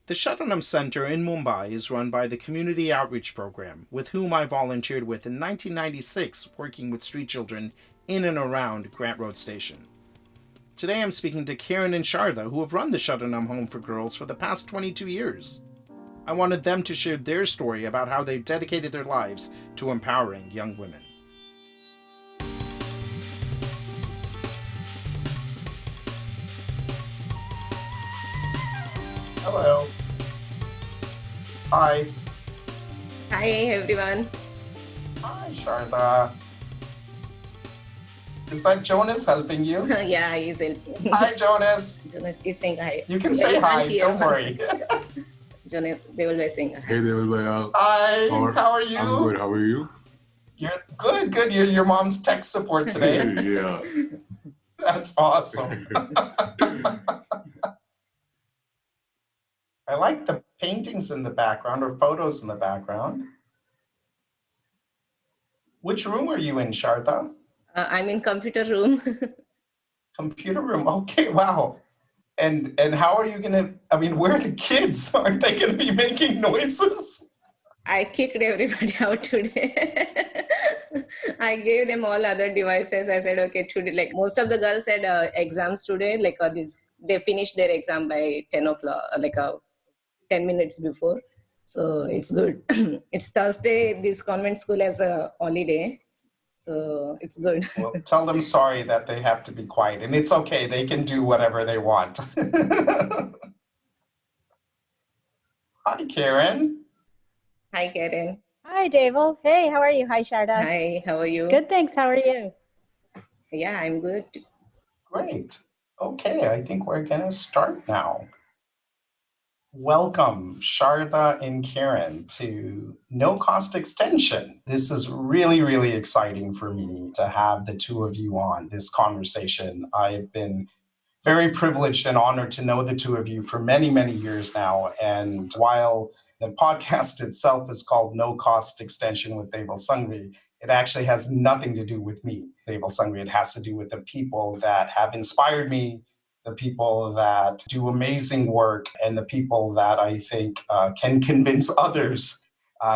The Sharanam Centre in Mumbai is run by the Community Outreach Program, with whom I volunteered with in 1996, working with street children in and around Grant Road Station. Today I'm speaking to Karen and Sharda, who have run the Sharanam Home for Girls for the past 22 years. I wanted them to share their story about how they've dedicated their lives to empowering young women. Hello. Hi. Hi everyone. Hi, Sharda. Is that Jonas helping you? Yeah, he's helping. Hi, Jonas. Jonas is saying hi. You can say hi, don't worry. Jonas, they will be saying hi. Hey Deval, Hi, how are you? I'm good, how are you? You're good. You're your mom's tech support today. Yeah. That's awesome. I like the paintings in the background or photos in the background. Which room are you in, Sharda? I'm in computer room. Computer room. Okay, wow. And how are you gonna? I mean, where are the kids? Aren't they gonna be making noises? I kicked everybody out today. I gave them all other devices. I said, okay, today, like most of the girls had exams today. Like they finished their exam by 10 o'clock, 10 minutes before. So it's good. It's Thursday. This convent school has a holiday. So it's good. Well, tell them sorry that they have to be quiet. And it's okay. They can do whatever they want. Hi, Karen. Hi, Karen. Hi, Deval. Hey, how are you? Hi, Sharda. Hi, how are you? Good, thanks. How are you? Yeah, I'm good. Great. Okay, I think we're going to start now. Welcome, Sharda and Karen, to No Cost Extension. This is really, really exciting for me to have the two of you on this conversation. I've been very privileged and honored to know the two of you for many, many years now. And while the podcast itself is called No Cost Extension with Deval Sanghavi, it actually has nothing to do with me, Deval Sanghavi. It has to do with the people that have inspired me, the people that do amazing work, and the people that I think can convince others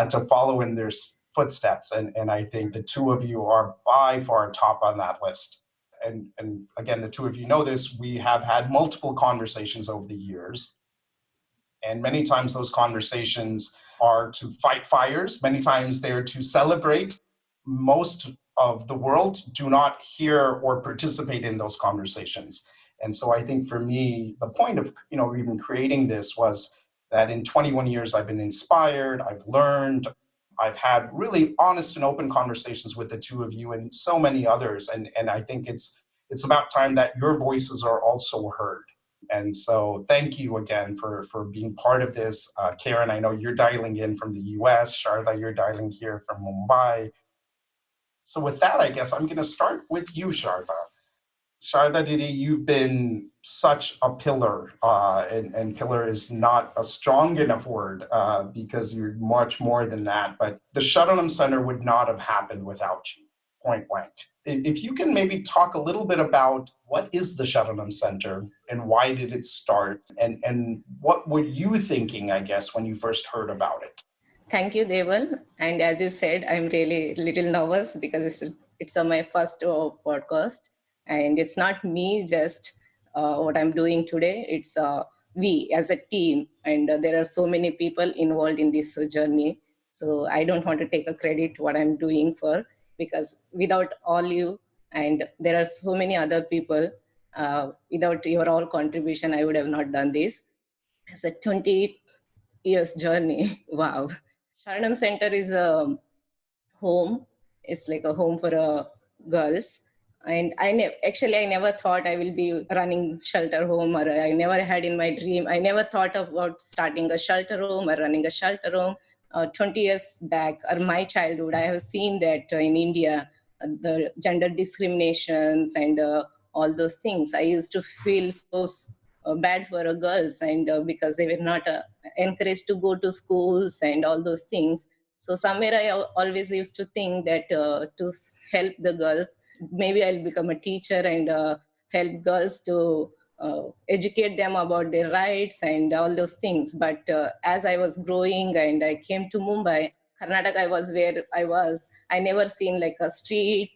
to follow in their footsteps. And I think the two of you are by far top on that list. And again, the two of you know this, we have had multiple conversations over the years. And many times those conversations are to fight fires. Many times they're to celebrate. Most of the world do not hear or participate in those conversations. And so I think for me, the point of even creating this was that in 21 years, I've been inspired, I've learned, I've had really honest and open conversations with the two of you and so many others. And I think it's about time that your voices are also heard. And so thank you again for being part of this. Karen, I know you're dialing in from the US. Sharda, you're dialing here from Mumbai. So with that, I guess I'm going to start with you, Sharda. Sharda Didi, you've been such a pillar, and pillar is not a strong enough word because you're much more than that. But the Sharanam Centre would not have happened without you, point blank. If you can maybe talk a little bit about what is the Sharanam Centre and why did it start, and what were you thinking, I guess, when you first heard about it? Thank you, Deval. And as you said, I'm really a little nervous because it's my first podcast. And it's not me just what I'm doing today. It's we as a team. And there are so many people involved in this journey. So I don't want to take a credit what I'm doing for, because without all you, and there are so many other people, without your all contribution, I would have not done this. It's a 20 years journey. Wow. Sharanam Centre is a home. It's like a home for girls. And I never thought I will be running shelter home, or I never had in my dream. I never thought about starting a shelter home or running a shelter home. 20 years back, or my childhood, I have seen that in India, the gender discriminations and all those things. I used to feel so bad for girls, and because they were not encouraged to go to schools and all those things. So somewhere I always used to think that to help the girls, maybe I'll become a teacher and help girls to educate them about their rights and all those things. But as I was growing and I came to Mumbai, Karnataka was where I was. I never seen like a street,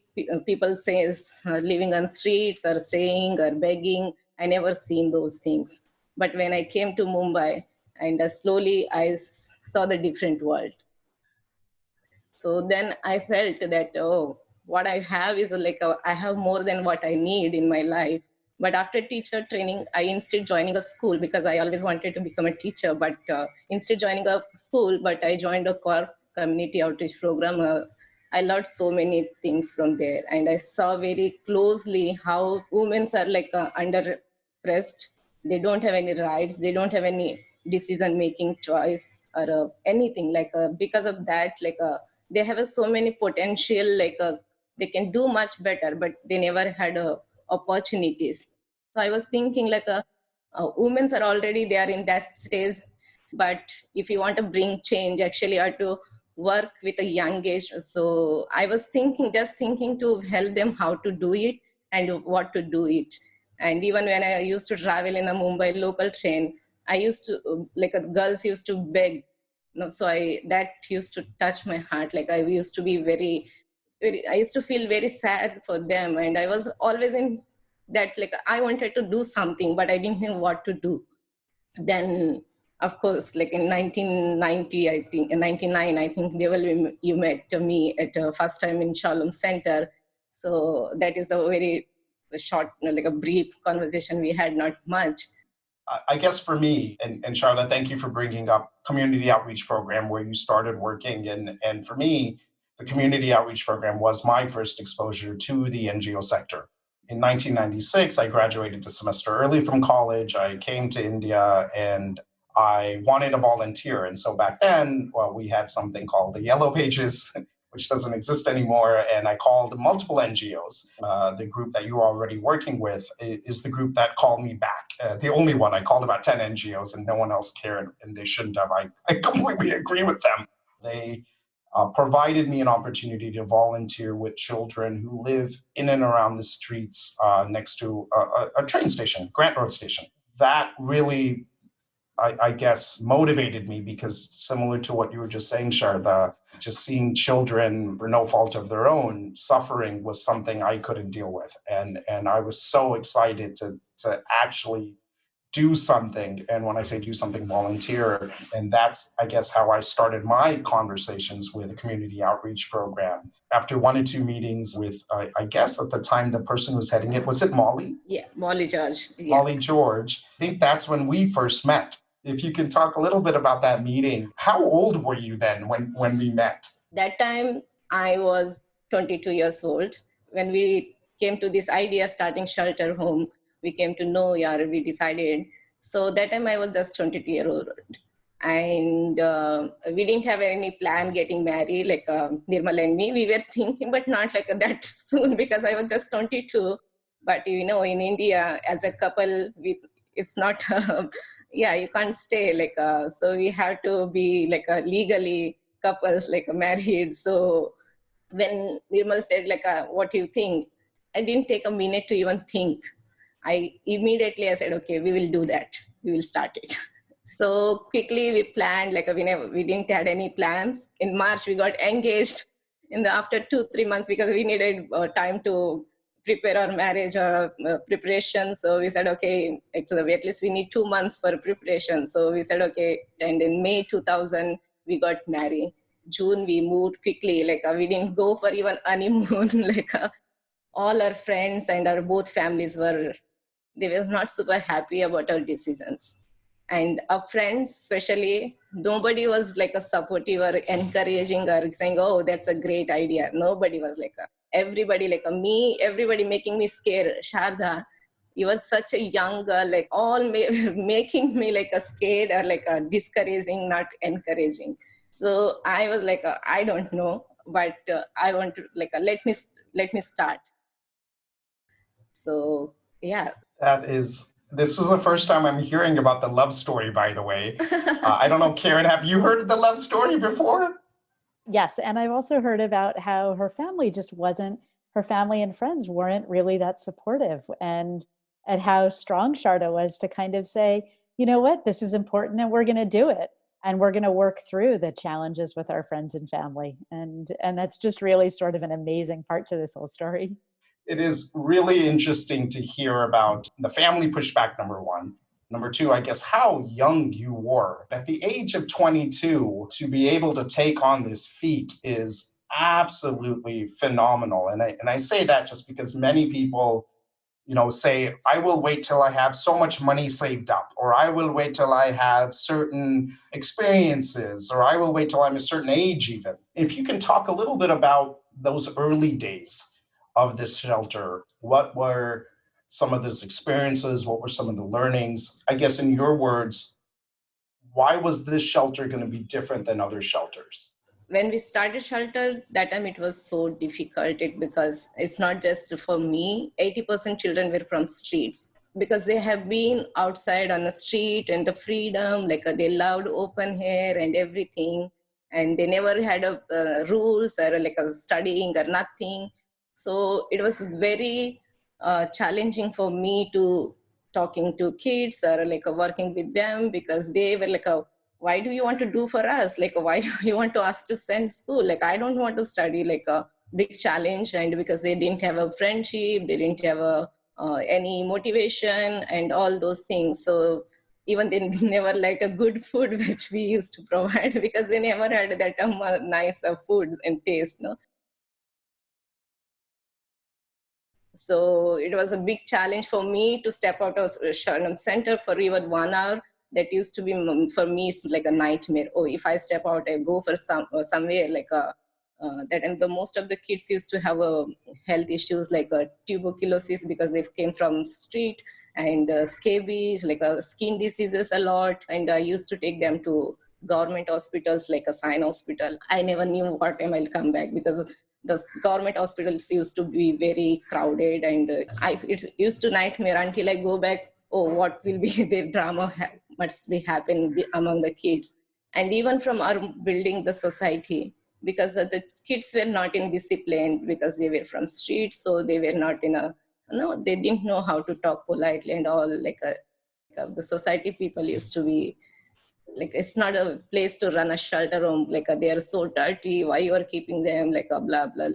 people says living on streets or staying or begging. I never seen those things. But when I came to Mumbai, and slowly I saw the different world. So then I felt that, oh, what I have is like, I have more than what I need in my life. But after teacher training, I instead joining a school because I always wanted to become a teacher. But instead joining a school, but I joined a core community outreach program. I learned so many things from there. And I saw very closely how women are like under pressed. They don't have any rights. They don't have any decision-making choice or anything like because of that, like they have so many potential, like they can do much better, but they never had opportunities. So I was thinking like women are already there in that stage, but if you want to bring change, actually you have to work with a young age. So I was just thinking to help them how to do it and what to do it. And even when I used to travel in a Mumbai local train, I used to, like girls used to beg. No, so that used to touch my heart. Like I used to be I used to feel very sad for them. And I was always in that, like I wanted to do something, but I didn't know what to do. Then, of course, like in 1990, I think, in 99, I think, Deval, you met me at first time in Sharanam Centre. So that is a very short, like a brief conversation we had, not much. I guess for me, and Sharda, thank you for bringing up community outreach program where you started working. And for me, the community outreach program was my first exposure to the NGO sector. In 1996, I graduated a semester early from college. I came to India and I wanted to volunteer. And so back then, well, we had something called the Yellow Pages, which doesn't exist anymore. And I called multiple NGOs. The group that you are already working with is the group that called me back. The only one. I called about 10 NGOs and no one else cared, and they shouldn't have. I completely agree with them. They provided me an opportunity to volunteer with children who live in and around the streets next to a train station, Grant Road Station. That really, I guess, motivated me because similar to what you were just saying, Sharda, just seeing children for no fault of their own suffering was something I couldn't deal with. And I was so excited to actually do something. And when I say do something, volunteer. And that's, I guess, how I started my conversations with the community outreach program. After 1 or 2 meetings with, I guess at the time, the person who was heading it, was it Molly? Yeah, Molly George. Yeah. Molly George. I think that's when we first met. If you can talk a little bit about that meeting. How old were you then when we met? That time I was 22 years old. When we came to this idea starting shelter home, we came to know, yeah, we decided. So that time I was just 22-year-old. And we didn't have any plan getting married, like Nirmal and me. We were thinking, but not like that soon because I was just 22. But you know, in India, as a couple, it's not, yeah, you can't stay like, so we have to be like legally couples, like married. So when Nirmal said like, what do you think? I didn't take a minute to even think. I said, okay, we will do that. We will start it. So quickly we planned, like we didn't had any plans. In March, we got engaged after 2-3 months because we needed time to prepare our marriage preparation. So we said, okay, at least we need 2 months for preparation. So we said, okay. And in May 2000, we got married. June, we moved quickly. Like we didn't go for even honeymoon. Like all our friends and our both families they were not super happy about our decisions. And our friends, especially, nobody was like a supportive or encouraging or saying, oh, that's a great idea. Nobody was like everybody like me, everybody making me scared. Sharda, you are such a young girl, like all making me like a scared or like a discouraging, not encouraging. So I was like, I don't know, but I want to like, let me start. So, yeah. This is the first time I'm hearing about the love story, by the way. I don't know, Karen, have you heard the love story before? Yes, and I've also heard about how her family and friends weren't really that supportive. And at how strong Sharda was to kind of say, you know what, this is important and we're going to do it. And we're going to work through the challenges with our friends and family. And that's just really sort of an amazing part to this whole story. It is really interesting to hear about the family pushback, number one. Number two, I guess, how young you were. At the age of 22, to be able to take on this feat is absolutely phenomenal. And I say that just because many people, say, I will wait till I have so much money saved up, or I will wait till I have certain experiences, or I will wait till I'm a certain age even. If you can talk a little bit about those early days of this shelter, what were some of those experiences? What were some of the learnings? I guess in your words, why was this shelter going to be different than other shelters? When we started shelter, that time it was so difficult because it's not just for me. 80% children were from streets because they have been outside on the street and the freedom, they loved open air and everything. And they never had rules or studying or nothing. So it was very challenging for me to talking to kids or working with them because they were why do you want to do for us? Why do you want to us to send school? I don't want to study a big challenge. And because they didn't have a friendship, they didn't have any motivation and all those things. So even they never liked a good food, which we used to provide because they never had that nice food and taste. No? So it was a big challenge for me to step out of Sharanam Centre for even 1 hour. That used to be, for me, it's like a nightmare. Oh, if I step out, I go for somewhere that. And most of the kids used to have health issues tuberculosis because they came from street, and scabies, skin diseases a lot. And I used to take them to government hospitals like a Sign Hospital. I never knew what time I'll come back because the government hospitals used to be very crowded, and it used to nightmare until I go back. Oh, what will be the drama must be happening among the kids. And even from our building the society, because the kids were not in discipline because they were from streets, so they were not they didn't know how to talk politely and all. The society people used to be it's not a place to run a shelter home. They are so dirty. Why you are keeping them? Blah blah.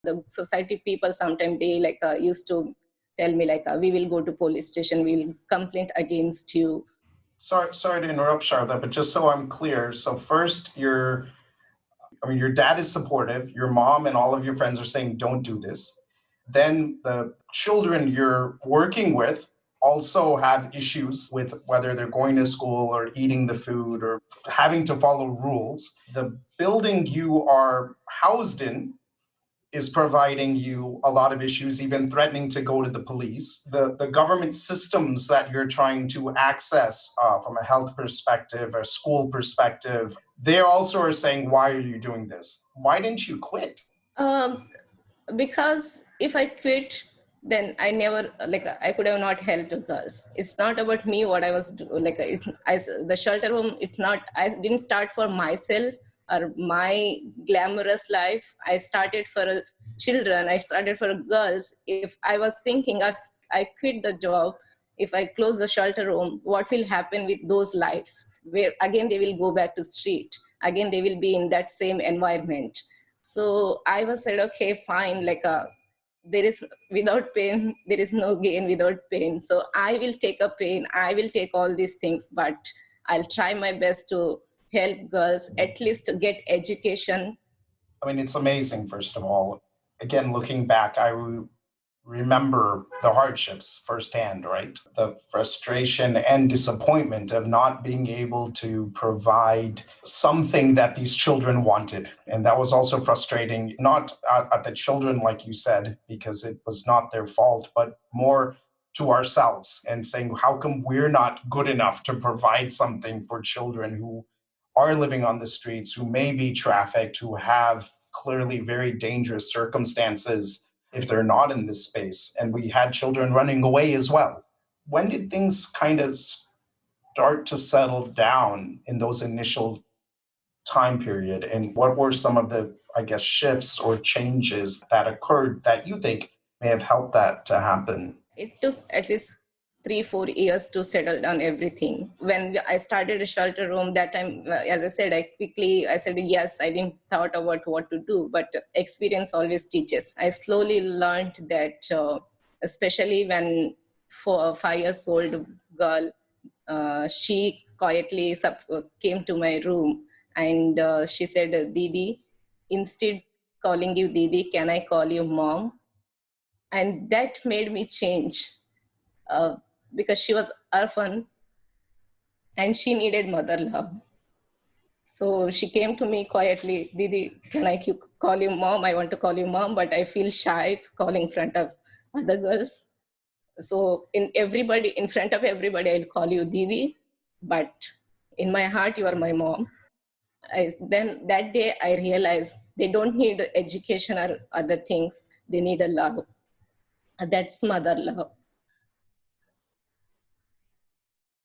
The society people sometimes they used to tell me we will go to police station. We will complain against you. Sorry to interrupt, Sharda, but just so I'm clear. So first, your dad is supportive. Your mom and all of your friends are saying, don't do this. Then the children you're working with also have issues with whether they're going to school or eating the food or having to follow rules. The building you are housed in is providing you a lot of issues, even threatening to go to the police. The government systems that you're trying to access from a health perspective, a school perspective, they also are saying, why are you doing this? Why didn't you quit? Because if I quit, then I never I could have not helped the girls. It's not about me what I was the shelter home. It's not. I didn't start for myself or my glamorous life. I started for children. I started for girls. If I was thinking if I quit the job, if I close the shelter home, what will happen with those lives? Where again they will go back to street. Again they will be in that same environment. So I was said, okay, fine. There is without pain, there is no gain without pain. So I will take a pain. I will take all these things, but I'll try my best to help girls at least get education. It's amazing, first of all. Again, looking back, I remember the hardships firsthand, right? The frustration and disappointment of not being able to provide something that these children wanted. And that was also frustrating, not at the children, like you said, because it was not their fault, but more to ourselves and saying, how come we're not good enough to provide something for children who are living on the streets, who may be trafficked, who have clearly very dangerous circumstances if they're not in this space. And we had children running away as well. When did things kind of start to settle down in those initial time period? And what were some of the, I guess, shifts or changes that occurred that you think may have helped that to happen? It took at least 3-4 years to settle down everything. When I started a shelter room, that time, as I said, I said yes. I didn't thought about what to do, but experience always teaches. I slowly learned that, especially when for a 5 years old girl, she quietly came to my room and she said, Didi, instead calling you Didi, can I call you mom? And that made me change, uh, because she was orphan and she needed mother love. So she came to me quietly, Didi, can I call you mom? I want to call you mom, but I feel shy calling in front of other girls. So in front of everybody, I'll call you Didi, but in my heart, you are my mom. Then that day I realized they don't need education or other things. They need a love. That's mother love.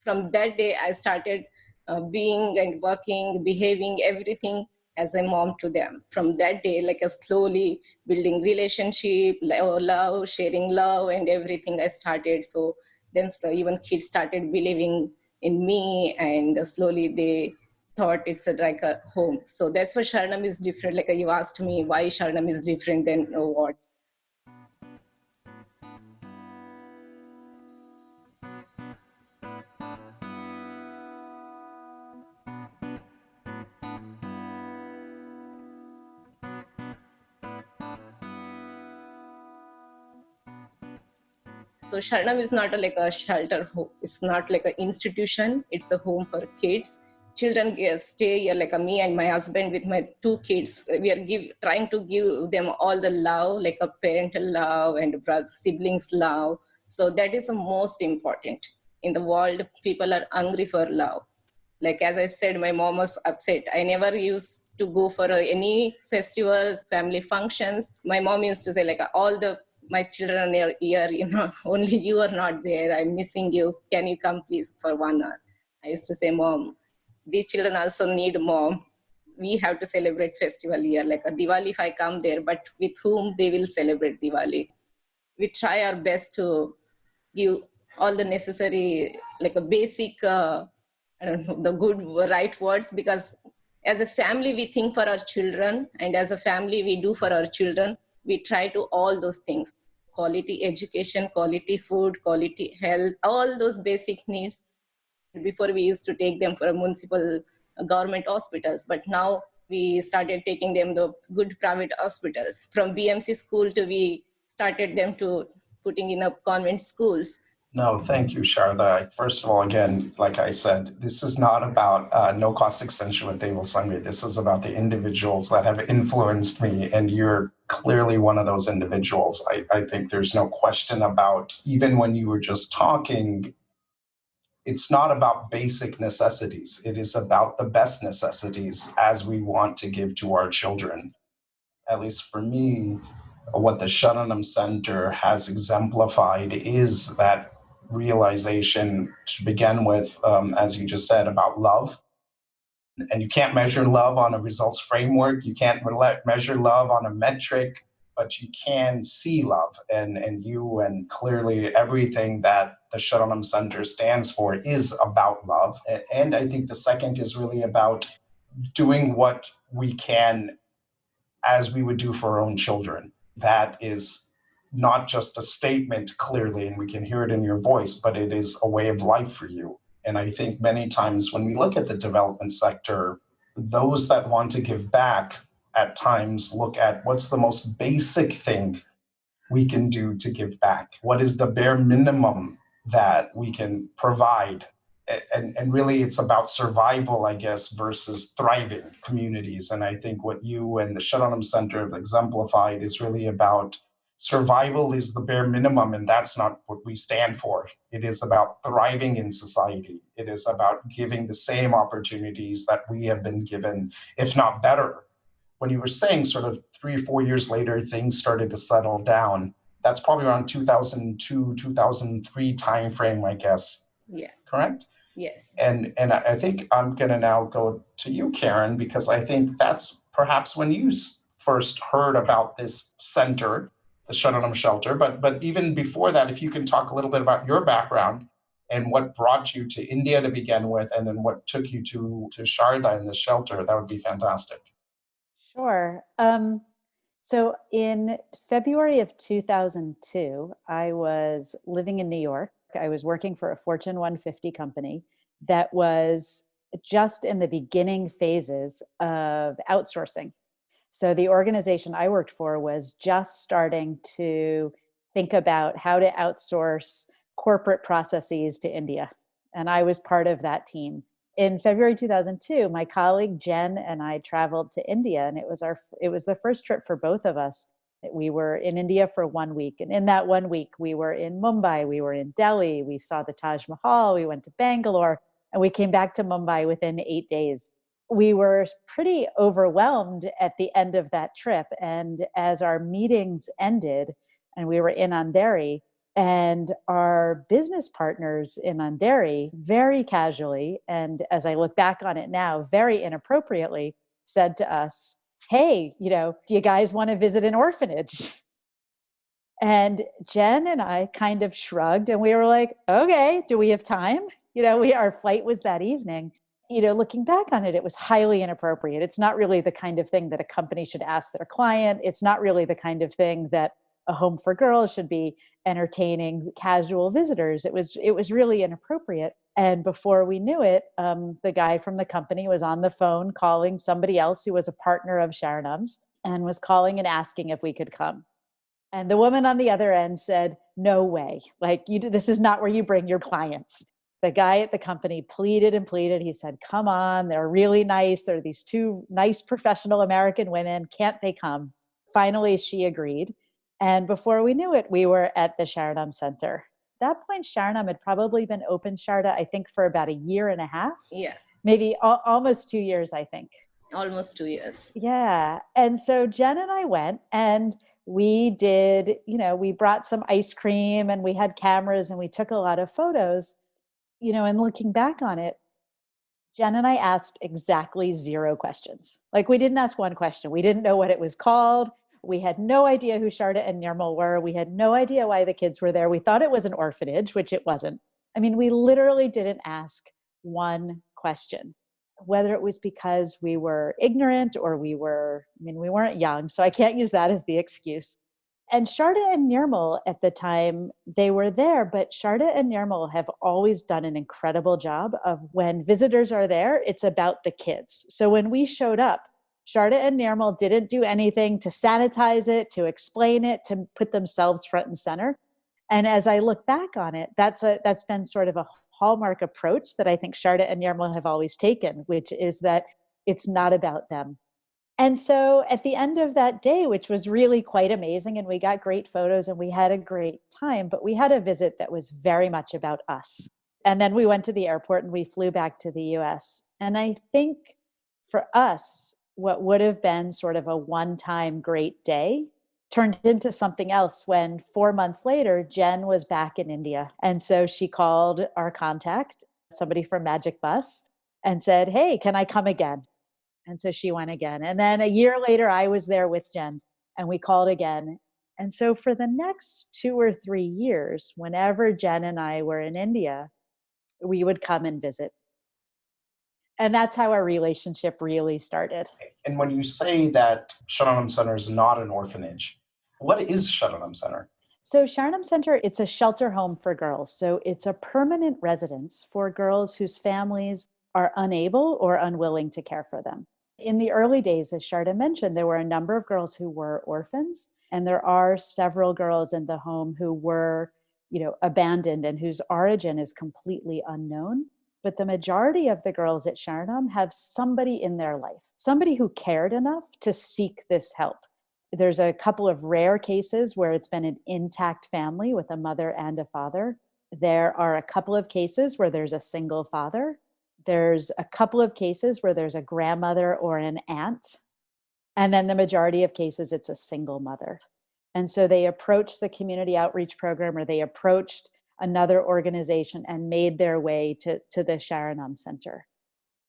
From that day, I started being and working, behaving, everything as a mom to them. From that day, like a slowly building relationship, love, sharing love and everything I started. So then even kids started believing in me, and slowly they thought it's like a home. So that's why Sharanam is different. Like you asked me why Sharanam is different than what. So Sharanam is not like a shelter home. It's not like an institution. It's a home for kids. Children stay here, like me and my husband with my 2 kids. We are trying to give them all the love, like a parental love and siblings love. So that is the most important. In the world, people are hungry for love. Like as I said, my mom was upset. I never used to go for any festivals, family functions. My mom used to say like all the my children are here, only you are not there. I'm missing you. Can you come please for 1 hour? I used to say, Mom, these children also need mom. We have to celebrate festival here, like a Diwali if I come there, but with whom they will celebrate Diwali. We try our best to give all the necessary, like a basic, I don't know, the good, right words, because as a family, we think for our children, and as a family, we do for our children. We try to all those things, quality education, quality food, quality health, all those basic needs. Before we used to take them for municipal government hospitals, but now we started taking them the good private hospitals. From BMC school to we started them to putting in a convent schools. No, thank you, Sharda. First of all, again, like I said, this is not about no cost extension with Deval Sanghavi. This is about the individuals that have influenced me, and you're clearly one of those individuals. I think there's no question about, even when you were just talking, it's not about basic necessities. It is about the best necessities as we want to give to our children. At least for me, what the Sharanam Centre has exemplified is that realization to begin with, as you just said, about love. And you can't measure love on a results framework. You can't measure love on a metric, but you can see love. And you, and clearly everything that the Sharanam Centre stands for is about love. And I think the second is really about doing what we can as we would do for our own children. That is not just a statement, clearly, and we can hear it in your voice, but it is a way of life for you. And I think many times when we look at the development sector, those that want to give back at times look at what's the most basic thing we can do to give back. What is the bare minimum that we can provide? And really, it's about survival, I guess, versus thriving communities. And I think what you and the Sharanam Centre have exemplified is really about survival is the bare minimum, and that's not what we stand for. It is about thriving in society. It is about giving the same opportunities that we have been given, if not better. When you were saying sort of 3 or 4 years later, things started to settle down, that's probably around 2002, 2003 timeframe, I guess. Yeah. Correct? Yes. And I think I'm going to now go to you, Karen, because I think that's perhaps when you first heard about this center. the Sharanam shelter. But even before that, if you can talk a little bit about your background and what brought you to India to begin with, and then what took you to Sharda in the shelter, that would be fantastic. Sure. So in February of 2002, I was living in New York. I was working for a Fortune 150 company that was just in the beginning phases of outsourcing. So the organization I worked for was just starting to think about how to outsource corporate processes to India. And I was part of that team. In February 2002, my colleague Jen and I traveled to India, and it was the first trip for both of us. We were in India for 1 week, and in that 1 week, we were in Mumbai, we were in Delhi, we saw the Taj Mahal, we went to Bangalore, and we came back to Mumbai within 8 days. We were pretty overwhelmed at the end of that trip, and as our meetings ended, and we were in Andheri, and our business partners in Andheri very casually, and as I look back on it now, very inappropriately, said to us, "Hey, do you guys want to visit an orphanage?" And Jen and I kind of shrugged and we were like, "Okay, do we have time?" Our flight was that evening. Looking back on it, it was highly inappropriate. It's not really the kind of thing that a company should ask their client. It's not really the kind of thing that a home for girls should be entertaining casual visitors. It was really inappropriate. And before we knew it, the guy from the company was on the phone calling somebody else who was a partner of Sharanam's and was calling and asking if we could come. And the woman on the other end said, "No way. This is not where you bring your clients." The guy at the company pleaded and pleaded. He said, "Come on, they're really nice. They're these two nice professional American women. Can't they come?" Finally, she agreed. And before we knew it, we were at the Sharanam Centre. At that point, Sharanam had probably been open, Sharda, I think, for about a year and a half. Yeah, Maybe almost 2 years, I think. almost 2 years. Yeah. And so Jen and I went and we did, we brought some ice cream and we had cameras and we took a lot of photos, and looking back on it, Jen and I asked exactly 0 questions. We didn't ask one question. We didn't know what it was called. We had no idea who Sharda and Nirmal were. We had no idea why the kids were there. We thought it was an orphanage, which it wasn't. I mean, we literally didn't ask one question, whether it was because we were ignorant or we weren't young. So I can't use that as the excuse. And Sharda and Nirmal at the time, they were there, but Sharda and Nirmal have always done an incredible job of when visitors are there, it's about the kids. So when we showed up, Sharda and Nirmal didn't do anything to sanitize it, to explain it, to put themselves front and center. And as I look back on it, that's been sort of a hallmark approach that I think Sharda and Nirmal have always taken, which is that it's not about them. And so at the end of that day, which was really quite amazing, and we got great photos and we had a great time, but we had a visit that was very much about us. And then we went to the airport and we flew back to the US. And I think for us, what would have been sort of a one-time great day turned into something else when 4 months later, Jen was back in India. And so she called our contact, somebody from Magic Bus, and said, "Hey, can I come again?" And so she went again. And then a year later, I was there with Jen and we called again. And so for the next 2 or 3 years, whenever Jen and I were in India, we would come and visit. And that's how our relationship really started. And when you say that Sharanam Center is not an orphanage, what is Sharanam Center? So Sharanam Centre, it's a shelter home for girls. So it's a permanent residence for girls whose families are unable or unwilling to care for them. In the early days, as Sharda mentioned, there were a number of girls who were orphans, and there are several girls in the home who were, abandoned and whose origin is completely unknown. But the majority of the girls at Sharanam have somebody in their life, somebody who cared enough to seek this help. There's a couple of rare cases where it's been an intact family with a mother and a father. There are a couple of cases where there's a single father. There's a couple of cases where there's a grandmother or an aunt. And then the majority of cases, it's a single mother. And so they approached the community outreach program, or they approached another organization and made their way to the Sharanam Centre.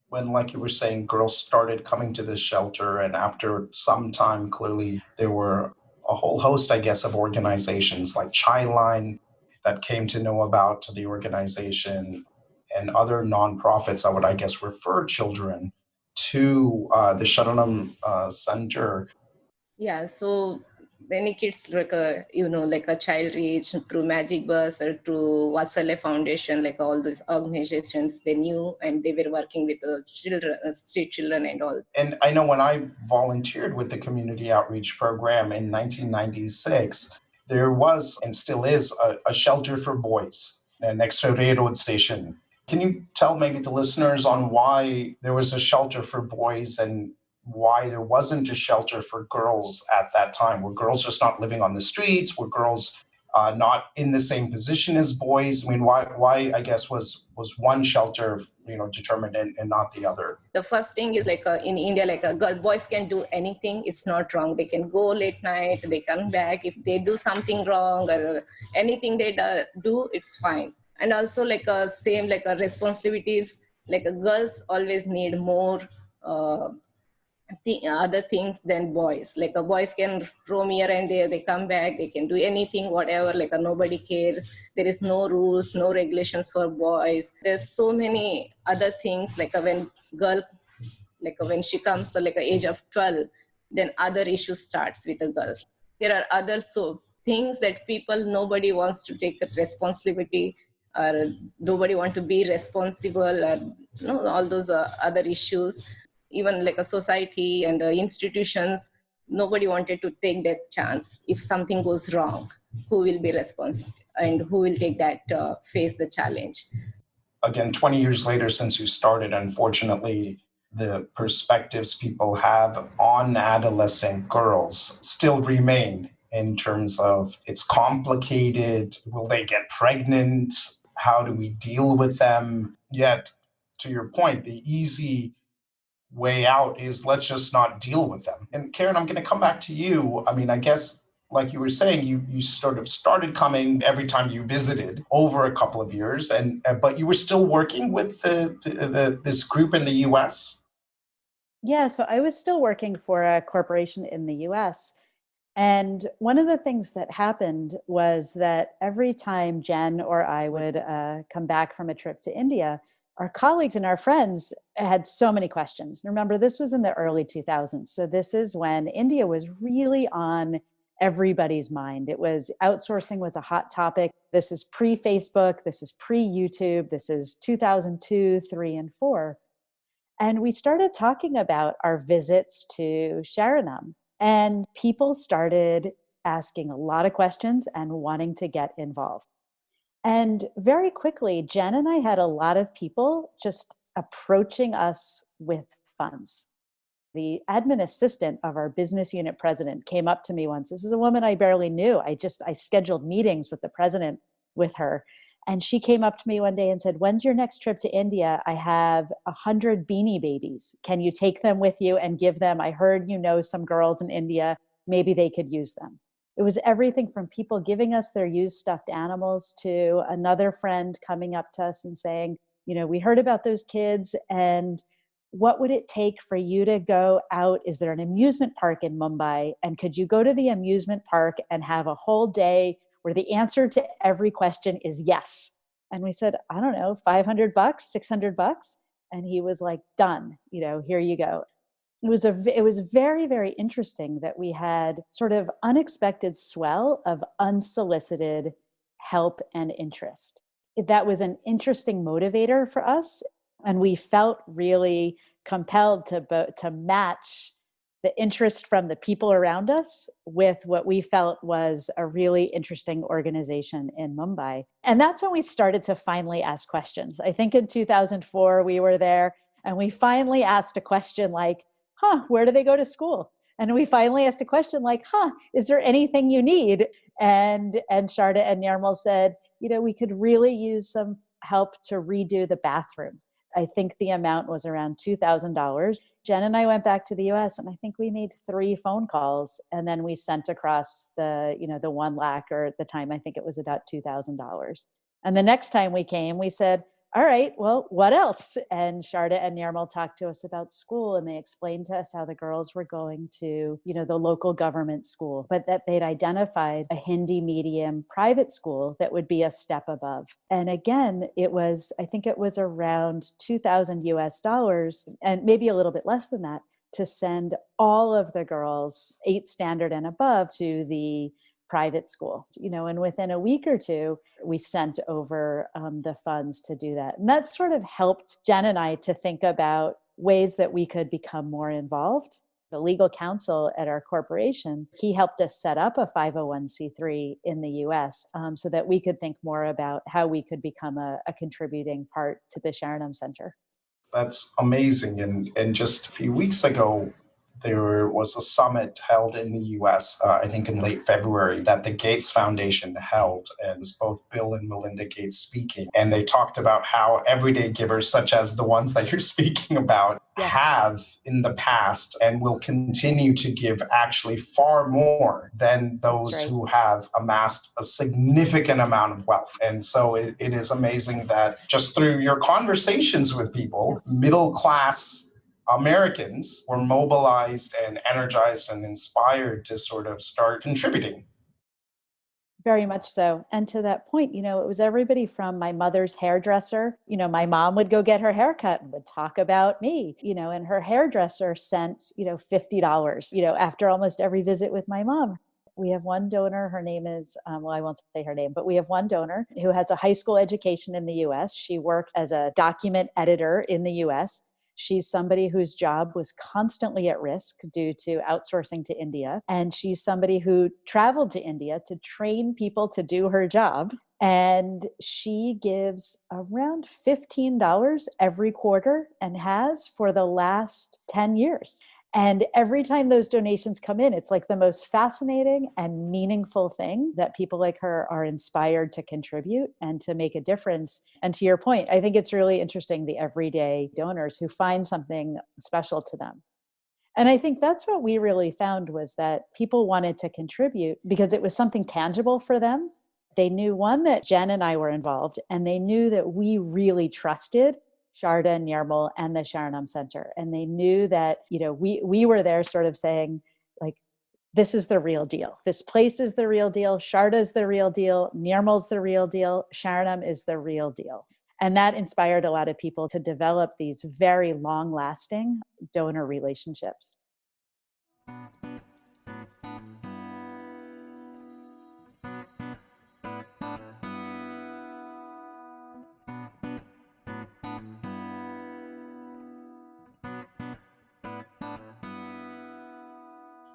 When, like you were saying, girls started coming to this shelter, and after some time, clearly there were a whole host, I guess, of organizations like Childline that came to know about the organization and other nonprofits that would, I guess, refer children to the Sharanam Center. Yeah, so many kids like like a child reach through Magic Bus or through Vasale Foundation, like all these organizations they knew, and they were working with children, street children and all. And I know when I volunteered with the community outreach program in 1996, there was and still is a shelter for boys next to a railroad station. Can you tell maybe the listeners on why there was a shelter for boys and why there wasn't a shelter for girls at that time? Were girls just not living on the streets? Were girls not in the same position as boys? I mean, why I guess was one shelter, determined and not the other? The first thing is like in India, like boys can do anything. It's not wrong. They can go late night. They come back. If they do something wrong or anything they do, it's fine. And also like same like responsibilities. Like girls always need more other things than boys. Like boys can roam here and there, they come back, they can do anything, whatever, like nobody cares. There is no rules, no regulations for boys. There's so many other things, like when girl, like when she comes like age of 12, then other issues starts with the girls. There are other things that nobody wants to take the responsibility, or nobody want to be responsible, or all those other issues. Even like a society and the institutions, nobody wanted to take that chance. If something goes wrong, who will be responsible and who will take that, face the challenge? Again, 20 years later since you started, unfortunately, the perspectives people have on adolescent girls still remain in terms of it's complicated. Will they get pregnant? How do we deal with them? Yet, to your point, the easy way out is let's just not deal with them. And Karen, I'm going to come back to you. I mean, I guess like you were saying, you sort of started coming every time you visited over a couple of years, and but you were still working with this group in the U.S. Yeah, so I was still working for a corporation in the US. And one of the things that happened was that every time Jen or I would come back from a trip to India, our colleagues and our friends had so many questions. Remember, this was in the early 2000s. So this is when India was really on everybody's mind. It was outsourcing was a hot topic. This is pre-Facebook. This is pre-YouTube. This is 2002, 3, and 4. And we started talking about our visits to Sharanam. And people started asking a lot of questions and wanting to get involved. And very quickly, Jen and I had a lot of people just approaching us with funds. The admin assistant of our business unit president came up to me once. This is a woman I barely knew. I scheduled meetings with the president with her. And she came up to me one day and said, "When's your next trip to India? I have 100 Beanie Babies. Can you take them with you and give them? I heard you know some girls in India. Maybe they could use them." It was everything from people giving us their used stuffed animals to another friend coming up to us and saying, "We heard about those kids, and what would it take for you to go out? Is there an amusement park in Mumbai? And could you go to the amusement park and have a whole day where the answer to every question is yes?" And we said, "I don't know, $500, $600. And he was like, "Done, here you go." It was very, very interesting that we had sort of unexpected swell of unsolicited help and interest. That was an interesting motivator for us. And we felt really compelled to match the interest from the people around us with what we felt was a really interesting organization in Mumbai. And that's when we started to finally ask questions. I think in 2004, we were there and we finally asked a question like, where do they go to school? And we finally asked a question like, is there anything you need? And Sharda and Nirmal said, we could really use some help to redo the bathrooms. I think the amount was around $2,000. Jen and I went back to the US and I think we made 3 phone calls and then we sent across the 1 lakh, or at the time, I think it was about $2,000. And the next time we came, we said, all right, well, what else? And Sharda and Nirmal talked to us about school, and they explained to us how the girls were going to, the local government school, but that they'd identified a Hindi medium private school that would be a step above. And again, I think it was around 2,000 US dollars, and maybe a little bit less than that, to send all of the girls 8 standard and above to the private school, and within a week or two, we sent over the funds to do that. And that sort of helped Jen and I to think about ways that we could become more involved. The legal counsel at our corporation, he helped us set up a 501c3 in the US so that we could think more about how we could become a contributing part to the Sharanam Centre. That's amazing. And just a few weeks ago, there was a summit held in the US, I think in late February, that the Gates Foundation held. And it was both Bill and Melinda Gates speaking. And they talked about how everyday givers, such as the ones that you're speaking about, Yes. have in the past and will continue to give actually far more than those That's right. who have amassed a significant amount of wealth. And so it is amazing that just through your conversations with people, Yes. middle class Americans were mobilized and energized and inspired to sort of start contributing. Very much so. And to that point, it was everybody from my mother's hairdresser. My mom would go get her haircut and would talk about me, and her hairdresser sent, $50, after almost every visit with my mom. We have one donor, her name is, I won't say her name, but we have one donor who has a high school education in the US. She worked as a document editor in the US. She's somebody whose job was constantly at risk due to outsourcing to India. And she's somebody who traveled to India to train people to do her job. And she gives around $15 every quarter and has for the last 10 years. And every time those donations come in, it's like the most fascinating and meaningful thing that people like her are inspired to contribute and to make a difference. And to your point, I think it's really interesting, the everyday donors who find something special to them. And I think that's what we really found, was that people wanted to contribute because it was something tangible for them. They knew, one, that Jen and I were involved, and they knew that we really trusted Sharda Nirmal and the Sharanam Centre. And they knew that, we were there sort of saying, like, this is the real deal. This place is the real deal. Sharda's the real deal. Nirmal's the real deal. Sharanam is the real deal. And that inspired a lot of people to develop these very long-lasting donor relationships.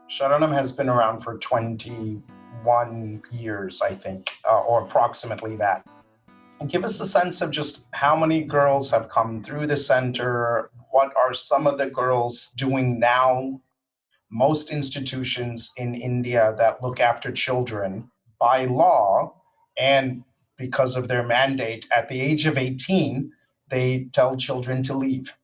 Sharanam has been around for 21 years, I think, or approximately that. And give us a sense of just how many girls have come through the center. What are some of the girls doing now? Most institutions in India that look after children by law and because of their mandate at the age of 18, they tell children to leave.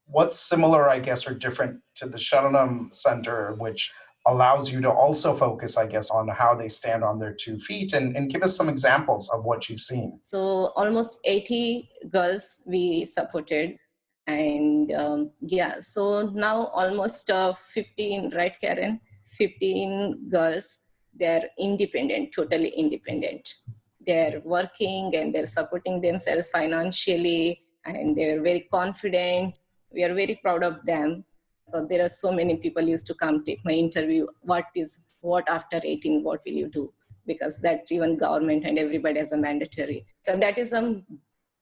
What's similar, I guess, or different to the Sharanam Center, which allows you to also focus, I guess, on how they stand on their 2 feet, and give us some examples of what you've seen. So almost 80 girls we supported. And so now almost 15, right, Karen? 15 girls, they're independent, totally independent. They're working and they're supporting themselves financially, and they're very confident. We are very proud of them. There are so many people used to come take my interview. What after 18, what will you do? Because that even government and everybody has a mandatory. And that is the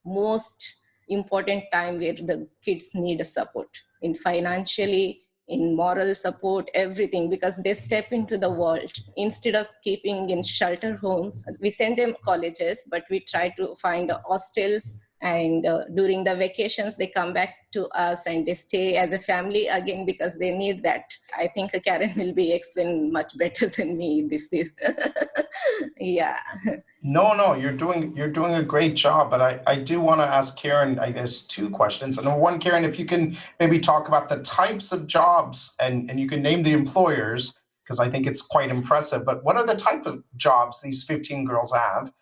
most important time where the kids need support in financially, in moral support, everything, because they step into the world. Instead of keeping in shelter homes, we send them colleges, but we try to find hostels. And during the vacations, they come back to us and they stay as a family again, because they need that. I think Karen will be explaining much better than me. This is, yeah. No, you're doing a great job. But I do want to ask Karen, I guess, 2 questions. And one, Karen, if you can maybe talk about the types of jobs, and you can name the employers, because I think it's quite impressive. But what are the type of jobs these 15 girls have?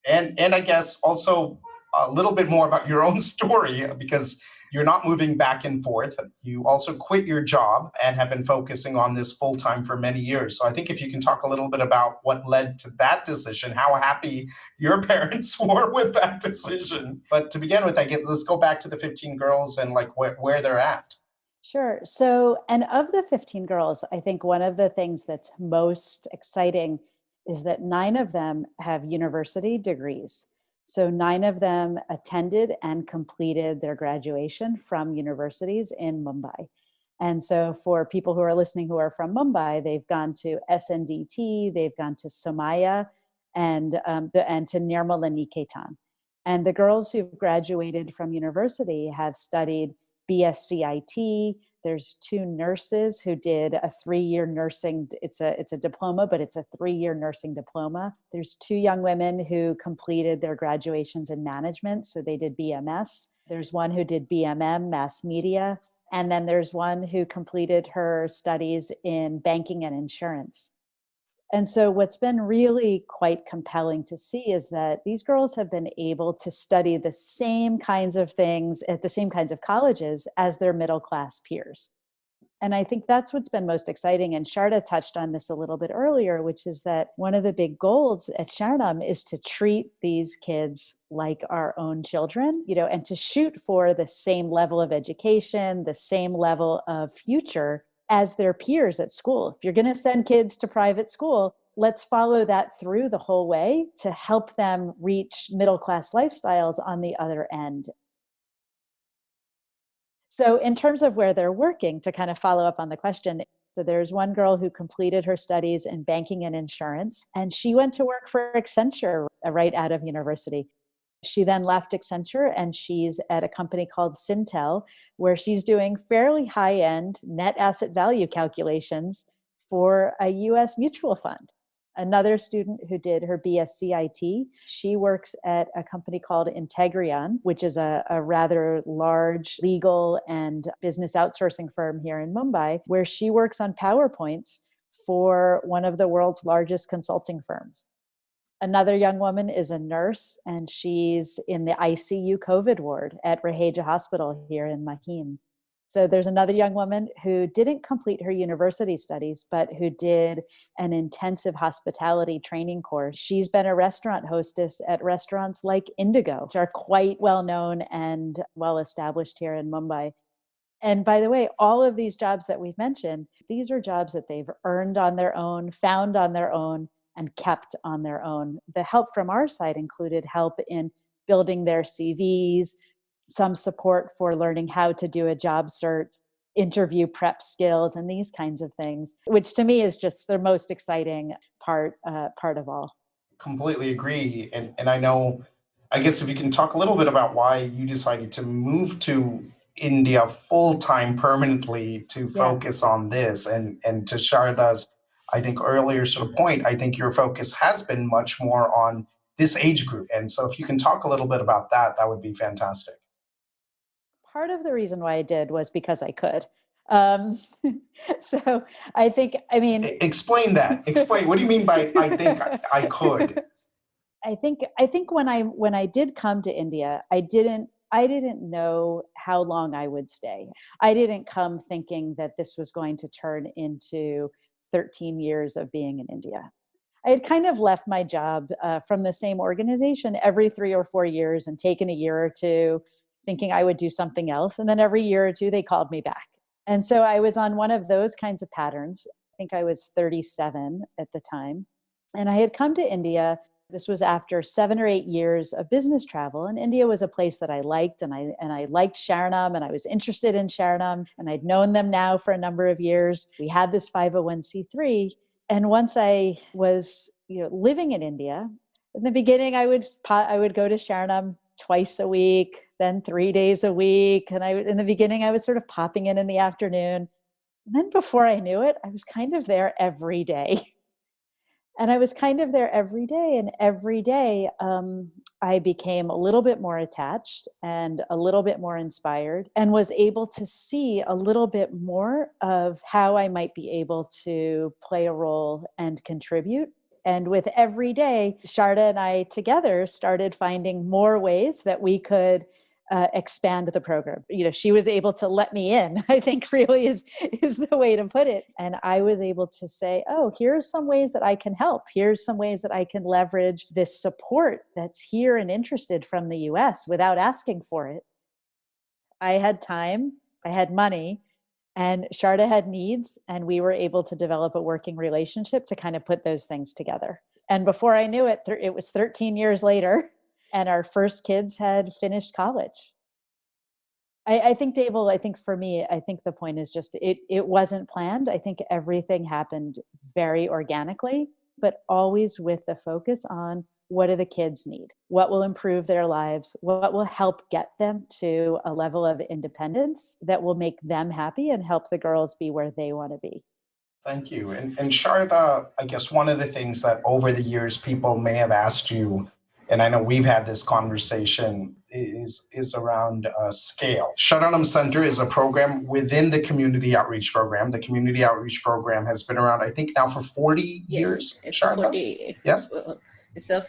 And I guess also, a little bit more about your own story, because you're not moving back and forth. You also quit your job and have been focusing on this full time for many years. So I think if you can talk a little bit about what led to that decision, how happy your parents were with that decision. But to begin with, let's go back to the 15 girls and like where they're at. Sure. So, and of the 15 girls, I think one of the things that's most exciting is that 9 of them have university degrees. So, 9 of them attended and completed their graduation from universities in Mumbai. And so, for people who are listening who are from Mumbai, they've gone to SNDT, they've gone to Somaya, and to Nirmal and Niketan. And the girls who've graduated from university have studied BSCIT. There's 2 nurses who did a 3-year nursing. It's a diploma, but it's a 3-year nursing diploma. There's 2 young women who completed their graduations in management. So they did BMS. There's one who did BMM, mass media. And then there's one who completed her studies in banking and insurance. And so what's been really quite compelling to see is that these girls have been able to study the same kinds of things at the same kinds of colleges as their middle class peers. And I think that's what's been most exciting. And Sharda touched on this a little bit earlier, which is that one of the big goals at Sharanam is to treat these kids like our own children, and to shoot for the same level of education, the same level of future as their peers at school. If you're going to send kids to private school, let's follow that through the whole way to help them reach middle-class lifestyles on the other end. So in terms of where they're working, to kind of follow up on the question, so there's one girl who completed her studies in banking and insurance, and she went to work for Accenture right out of university. She then left Accenture and she's at a company called Syntel, where she's doing fairly high-end net asset value calculations for a US mutual fund. Another student who did her BSCIT, she works at a company called Integrion, which is a rather large legal and business outsourcing firm here in Mumbai, where she works on PowerPoints for one of the world's largest consulting firms. Another young woman is a nurse, and she's in the ICU COVID ward at Raheja Hospital here in Mahim. So there's another young woman who didn't complete her university studies, but who did an intensive hospitality training course. She's been a restaurant hostess at restaurants like Indigo, which are quite well known and well established here in Mumbai. And by the way, all of these jobs that we've mentioned, these are jobs that they've earned on their own, found on their own, and kept on their own. The help from our side included help in building their CVs, some support for learning how to do a job search, interview prep skills, and these kinds of things, which to me is just the most exciting part of all. Completely agree. And I guess if you can talk a little bit about why you decided to move to India full-time permanently to focus on this, and to Sharda's, I think, earlier sort of point, I think your focus has been much more on this age group. And so if you can talk a little bit about that, that would be fantastic. Part of the reason why I did was because I could. Um, so I mean, explain that. Explain. What do you mean by I think I could? I think when I did come to India, I didn't know how long I would stay. I didn't come thinking that this was going to turn into 13 years of being in India. I had kind of left my job from the same organization every 3 or 4 years and taken a year or two thinking I would do something else. And then every year or two, they called me back. And so I was on one of those kinds of patterns. I think I was 37 at the time. And I had come to India. This was after 7 or 8 years of business travel. And India was a place that I liked, and I liked Sharanam, and I was interested in Sharanam, and I'd known them now for a number of years. We had this 501c3. And once I was living in India, in the beginning, I would go to Sharanam twice a week, then 3 days a week. And in the beginning, I was sort of popping in the afternoon. And then before I knew it, I was kind of there every day. And I was kind of there every day. And every day, I became a little bit more attached and a little bit more inspired, and was able to see a little bit more of how I might be able to play a role and contribute And with every day, Sharda and I together started finding more ways that we could expand the program. She was able to let me in, I think really is the way to put it. And I was able to say, oh, here's some ways that I can help. Here's some ways that I can leverage this support that's here and interested from the US without asking for it. I had time, I had money, and Sharda had needs, and we were able to develop a working relationship to kind of put those things together. And before I knew it, it was 13 years later, and our first kids had finished college. I think, Deval, I think for me, I think the point is just it wasn't planned. I think everything happened very organically, but always with the focus on what do the kids need? What will improve their lives? What will help get them to a level of independence that will make them happy and help the girls be where they want to be? Thank you. And Sharda, I guess one of the things that over the years people may have asked you, and I know we've had this conversation, is around scale. Sharanam Centre is a program within the community outreach program. The community outreach program has been around, I think, now for 40 years. It's Sharda? 40. Yes? It's a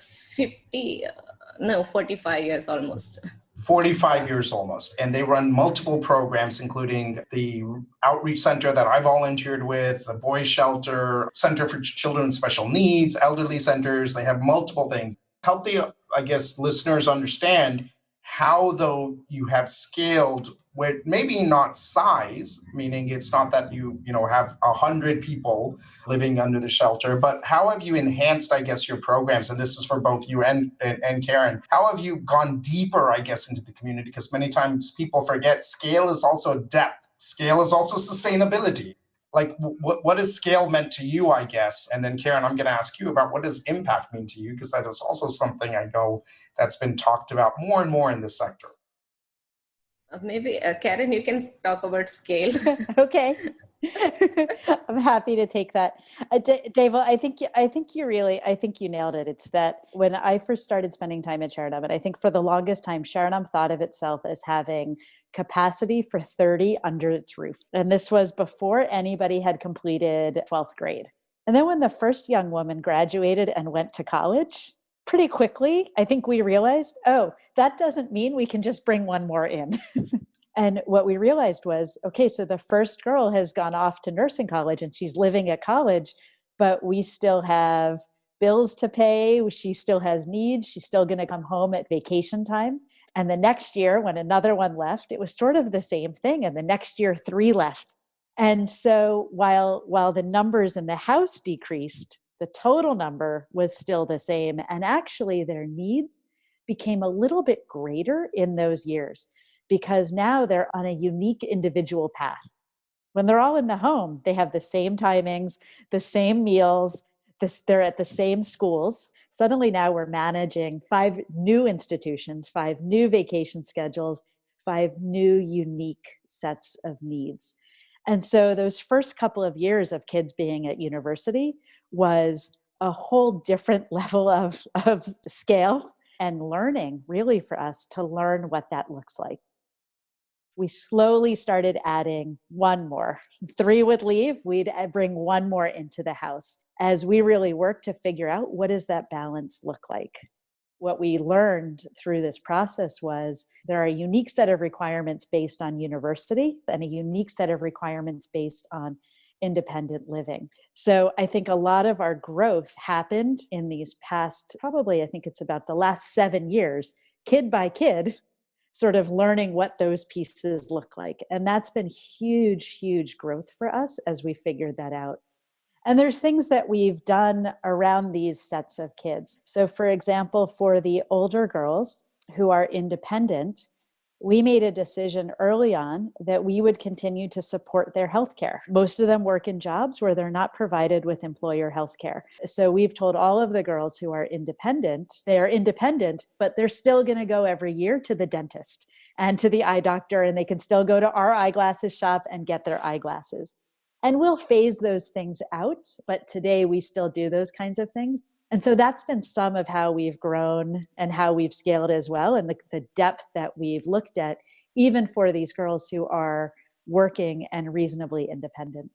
45 years almost. 45 years almost. And they run multiple programs, including the outreach center that I volunteered with, the boys shelter, center for children with special needs, elderly centers. They have multiple things. Help the, I guess, listeners understand how, though, you have scaled with maybe not size, meaning it's not that you have 100 people living under the shelter, but how have you enhanced, I guess, your programs? And this is for both you and Karen. How have you gone deeper, I guess, into the community? Because many times people forget scale is also depth. Scale is also sustainability. Like, what has scale meant to you, I guess? And then, Karen, I'm going to ask you about what does impact mean to you? Because that is also something I know that's been talked about more and more in this sector. Maybe Karen, you can talk about scale. Okay. I'm happy to take that. Deval, I think you nailed it. It's that when I first started spending time at Sharanam, and I think for the longest time, Sharanam thought of itself as having capacity for 30 under its roof. And this was before anybody had completed 12th grade. And then when the first young woman graduated and went to college, pretty quickly, I think we realized, oh, that doesn't mean we can just bring one more in. And what we realized was, okay, so the first girl has gone off to nursing college and she's living at college, but we still have bills to pay. She still has needs. She's still going to come home at vacation time. And the next year, when another one left, it was sort of the same thing. And the next year, 3 left. And so while the numbers in the house decreased, the total number was still the same. And actually their needs became a little bit greater in those years because now they're on a unique individual path. When they're all in the home, they have the same timings, the same meals, they're at the same schools. Suddenly now we're managing 5 new institutions, 5 new vacation schedules, 5 new unique sets of needs. And so those first couple of years of kids being at university was a whole different level of scale and learning, really, for us to learn what that looks like. We slowly started adding one more. 3 would leave, we'd bring one more into the house as we really worked to figure out what does that balance look like. What we learned through this process was there are a unique set of requirements based on university and a unique set of requirements based on independent living. So I think a lot of our growth happened in these past, probably I think it's about the last 7 years, kid by kid, sort of learning what those pieces look like. And that's been huge, huge growth for us as we figured that out. And there's things that we've done around these sets of kids. So for example, for the older girls who are independent, we made a decision early on that we would continue to support their healthcare. Most of them work in jobs where they're not provided with employer healthcare. So we've told all of the girls who are independent, they are independent, but they're still going to go every year to the dentist and to the eye doctor, and they can still go to our eyeglasses shop and get their eyeglasses. And we'll phase those things out, but today we still do those kinds of things. And so that's been some of how we've grown and how we've scaled as well, and the depth that we've looked at, even for these girls who are working and reasonably independent.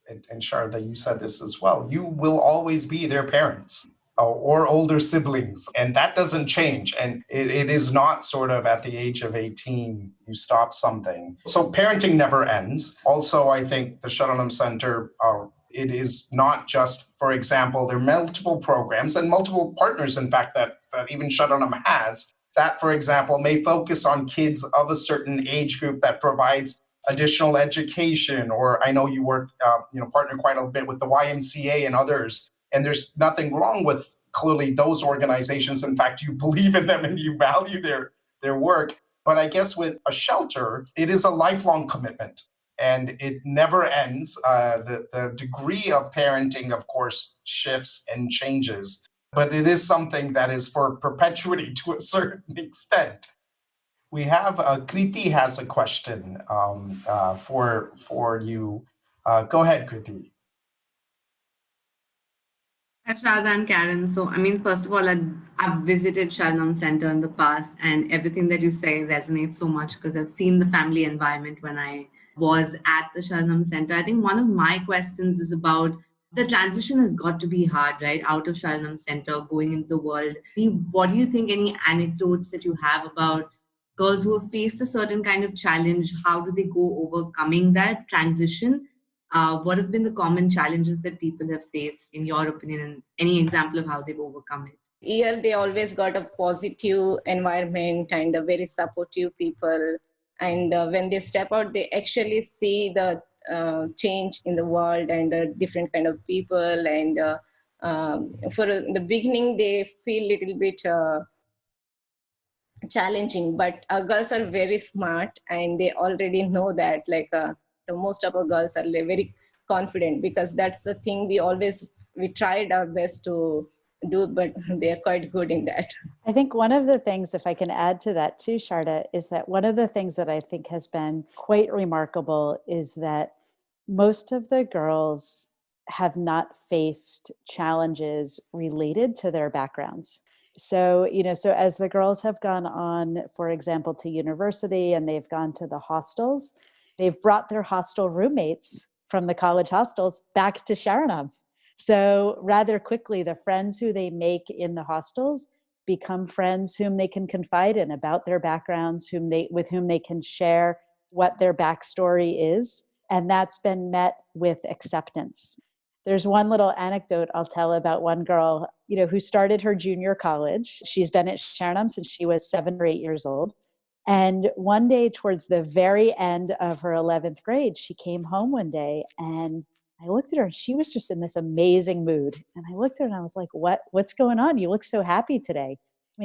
and Sharda, you said this as well, you will always be their parents or older siblings, and that doesn't change. And it is not sort of at the age of 18, you stop something. So parenting never ends. Also, I think the Sharanam Center, it is not just, for example, there are multiple programs and multiple partners, in fact, that even Sharanam has, that, for example, may focus on kids of a certain age group that provides additional education. Or I know you work, partner quite a bit with the YMCA and others, and there's nothing wrong with clearly those organizations. In fact, you believe in them and you value their work. But I guess with a shelter, it is a lifelong commitment and it never ends. The degree of parenting, of course, shifts and changes, but it is something that is for perpetuity to a certain extent. We have Kriti has a question for you. Go ahead, Kriti. Hi, Sharda and Karen. So, first of all, I've visited Sharanam Centre in the past, and everything that you say resonates so much because I've seen the family environment when I was at the Sharanam Centre. I think one of my questions is about the transition has got to be hard, right? Out of Sharanam Centre, going into the world. What do you think, any anecdotes that you have about girls who have faced a certain kind of challenge? How do they go overcoming that transition? What have been the common challenges that people have faced, in your opinion, and any example of how they've overcome it? Here, they always got a positive environment and a very supportive people. And when they step out, they actually see the change in the world and different kind of people. And for the beginning, they feel a little bit challenging, but girls are very smart and they already know that, most of our girls are very confident, because that's the thing we tried our best to do, but they're quite good in that. I think one of the things, if I can add to that too, Sharda, is that one of the things that I think has been quite remarkable is that most of the girls have not faced challenges related to their backgrounds. So, so as the girls have gone on, for example, to university and they've gone to the hostels, they've brought their hostel roommates from the college hostels back to Sharanam. So rather quickly, the friends who they make in the hostels become friends whom they can confide in about their backgrounds, with whom they can share what their backstory is. And that's been met with acceptance. There's one little anecdote I'll tell about one girl, who started her junior college. She's been at Sharanam since she was 7 or 8 years old. And one day towards the very end of her 11th grade, she came home one day and I looked at her and she was just in this amazing mood. And I looked at her and I was like, what's going on? You look so happy today.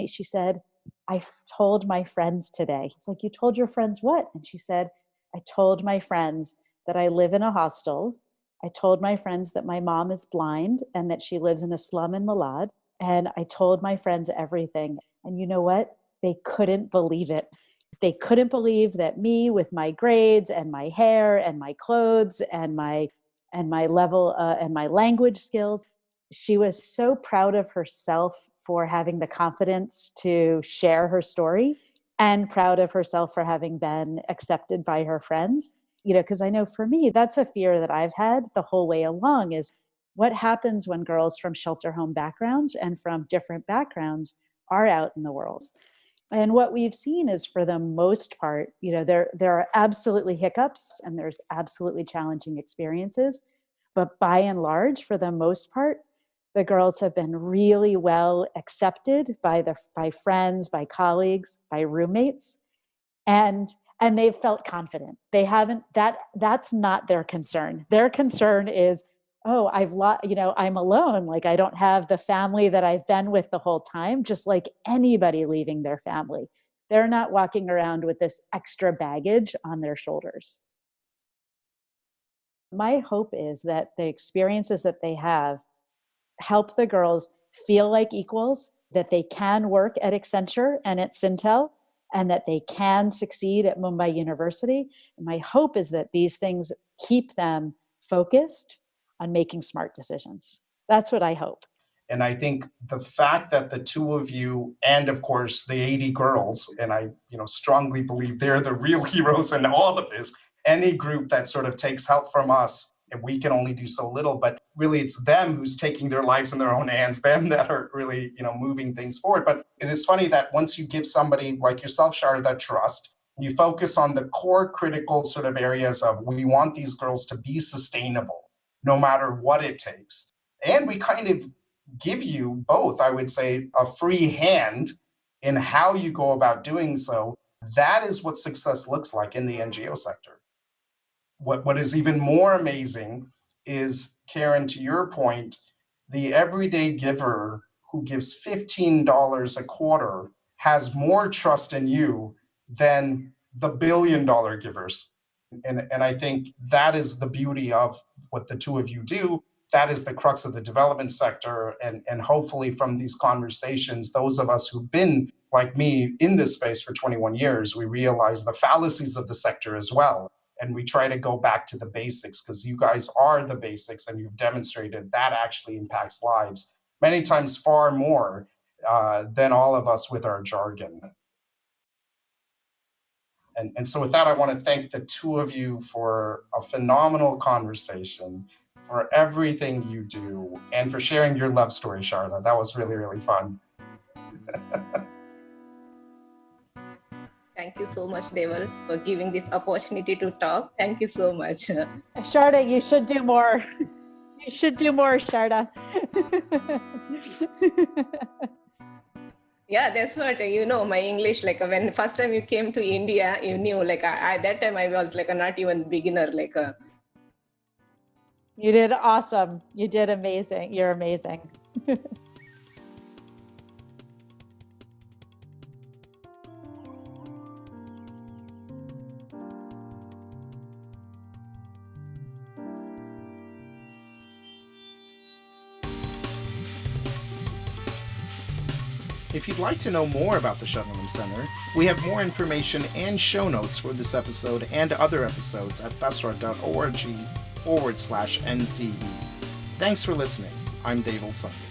She said, I told my friends today. It's like, you told your friends what? And she said, I told my friends that I live in a hostel. I told my friends that my mom is blind and that she lives in a slum in Malad. And I told my friends everything. And you know what? They couldn't believe it. They couldn't believe that me, with my grades and my hair and my clothes and my level and my language skills, she was so proud of herself for having the confidence to share her story and proud of herself for having been accepted by her friends. Because I know for me, that's a fear that I've had the whole way along, is what happens when girls from shelter home backgrounds and from different backgrounds are out in the world. And what we've seen is, for the most part, there are absolutely hiccups and there's absolutely challenging experiences. But by and large, for the most part, the girls have been really well accepted by friends, by colleagues, by roommates. And they've felt confident. They haven't, that's not their concern. Their concern is, oh, I'm alone. Like, I don't have the family that I've been with the whole time, just like anybody leaving their family. They're not walking around with this extra baggage on their shoulders. My hope is that the experiences that they have help the girls feel like equals, that they can work at Accenture and at Syntel, and that they can succeed at Mumbai University. And my hope is that these things keep them focused on making smart decisions. That's what I hope. And I think the fact that the two of you, and of course the 80 girls, and I strongly believe they're the real heroes in all of this, any group that sort of takes help from us and we can only do so little, but really it's them who's taking their lives in their own hands, them that are really, moving things forward. But it is funny that once you give somebody like yourself, Sharda, that trust, you focus on the core critical sort of areas of we want these girls to be sustainable, no matter what it takes. And we kind of give you both, I would say, a free hand in how you go about doing so. That is what success looks like in the NGO sector. What is even more amazing is, Karen, to your point, the everyday giver who gives $15 a quarter has more trust in you than the billion-dollar givers. And I think that is the beauty of what the two of you do. That is the crux of the development sector. And hopefully from these conversations, those of us who've been, like me, in this space for 21 years, we realize the fallacies of the sector as well. And we try to go back to the basics, because you guys are the basics, and you've demonstrated that actually impacts lives many times far more than all of us with our jargon. And so with that, I want to thank the two of you for a phenomenal conversation, for everything you do, and for sharing your love story, Sharda. That was really, really fun. Thank you so much, Deval, for giving this opportunity to talk. Thank you so much. Sharda, you should do more. You should do more, Sharda. Yeah, that's what, my English, like when first time you came to India, you knew, like that time I was like not even beginner, like You did awesome. You did amazing. You're amazing. If you'd like to know more about the Sharanam Centre, we have more information and show notes for this episode and other episodes at basra.org/NCE. Thanks for listening. I'm Deval Sanghavi.